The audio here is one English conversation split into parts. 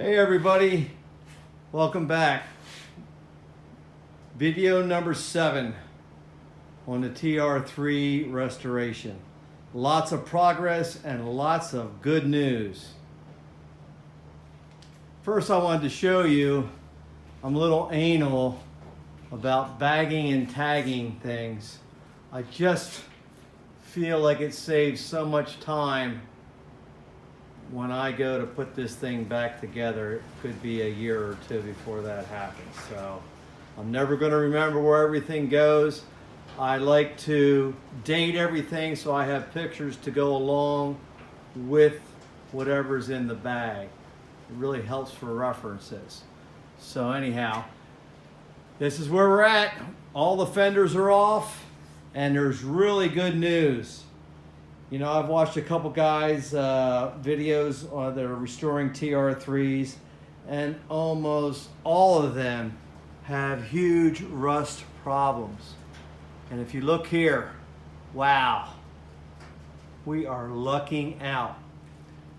Hey everybody, welcome back. Video number 7 on the TR3 restoration. Lots of progress and lots of good news. First I wanted to show you, I'm a little anal about bagging and tagging things. I just feel like it saves so much time when I go to put this thing back together. It could be a year or two before that happens. So I'm never going to remember where everything goes. I like to date everything so I have pictures to go along with whatever's in the bag. It really helps for references. So anyhow, this is where we're at. All the fenders are off and there's really good news. You know, I've watched a couple guys' videos that are restoring TR3s, and almost all of them have huge rust problems. And if you look here, wow, we are lucking out.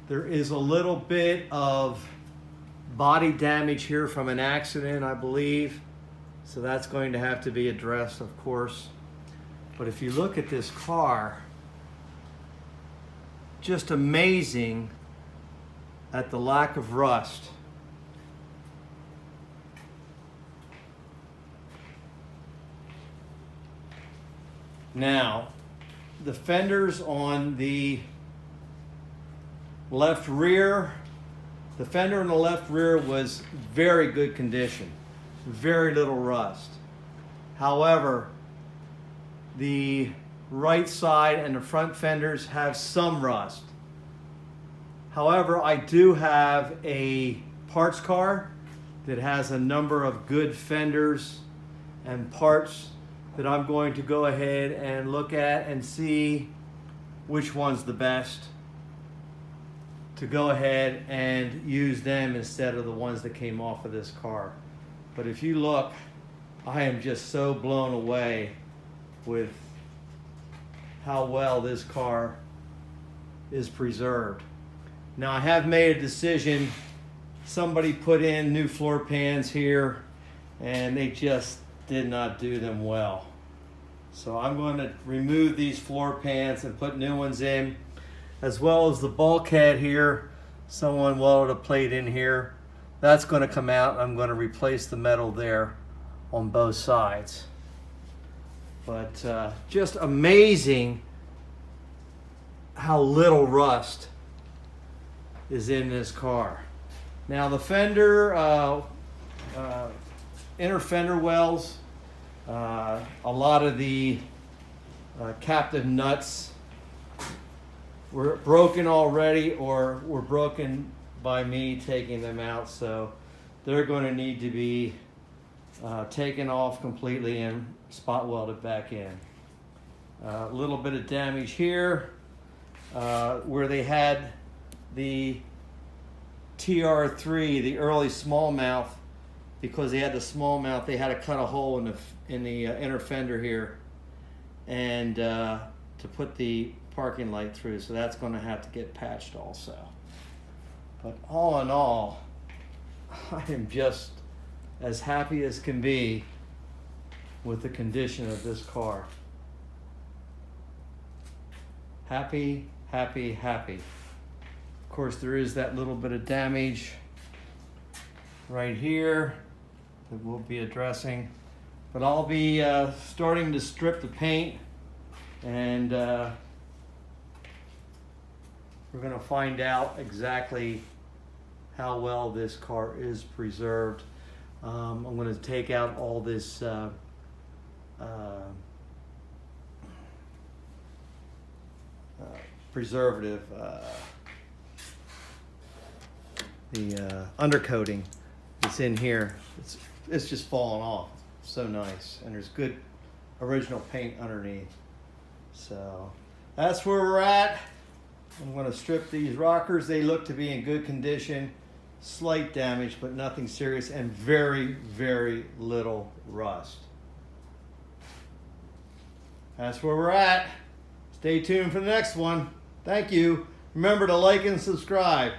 There is a little bit of body damage here from an accident, I believe, so that's going to have to be addressed, of course. But if you look at this car, just amazing at the lack of rust. Now, the fenders on the left rear, the fender on the left rear was very good condition, very little rust. However, the right side and the front fenders have some rust. However, I do have a parts car that has a number of good fenders and parts that I'm going to go ahead and look at and see which one's the best, to go ahead and use them instead of the ones that came off of this car. But if you look, I am just so blown away with how well this car is preserved. Now I have made a decision. Somebody put in new floor pans here and they just did not do them well. So I'm going to remove these floor pans and put new ones in, as well as the bulkhead here. Someone welded a plate in here. That's going to come out. I'm going to replace the metal there on both sides. But just amazing how little rust is in this car. Now the fender, inner fender wells, a lot of the captive nuts were broken already or were broken by me taking them out, so they're going to need to be taken off completely and spot welded back in. A little bit of damage here where they had the TR3, the early smallmouth. Because they had the smallmouth, they had to cut a hole in the inner fender here and to put the parking light through, so that's going to have to get patched also. But all in all, I am just as happy as can be with the condition of this car. Happy, happy, happy. Of course, there is that little bit of damage right here that we'll be addressing. But I'll be starting to strip the paint, and we're going to find out exactly how well this car is preserved. I'm going to take out all this preservative, the undercoating that's in here. It's just falling off. So nice, and there's good original paint underneath. So that's where we're at. I'm going to strip these rockers. They look to be in good condition. Slight damage, but nothing serious, and very, very little rust. That's where we're at. Stay tuned for the next one. Thank you. Remember to like and subscribe.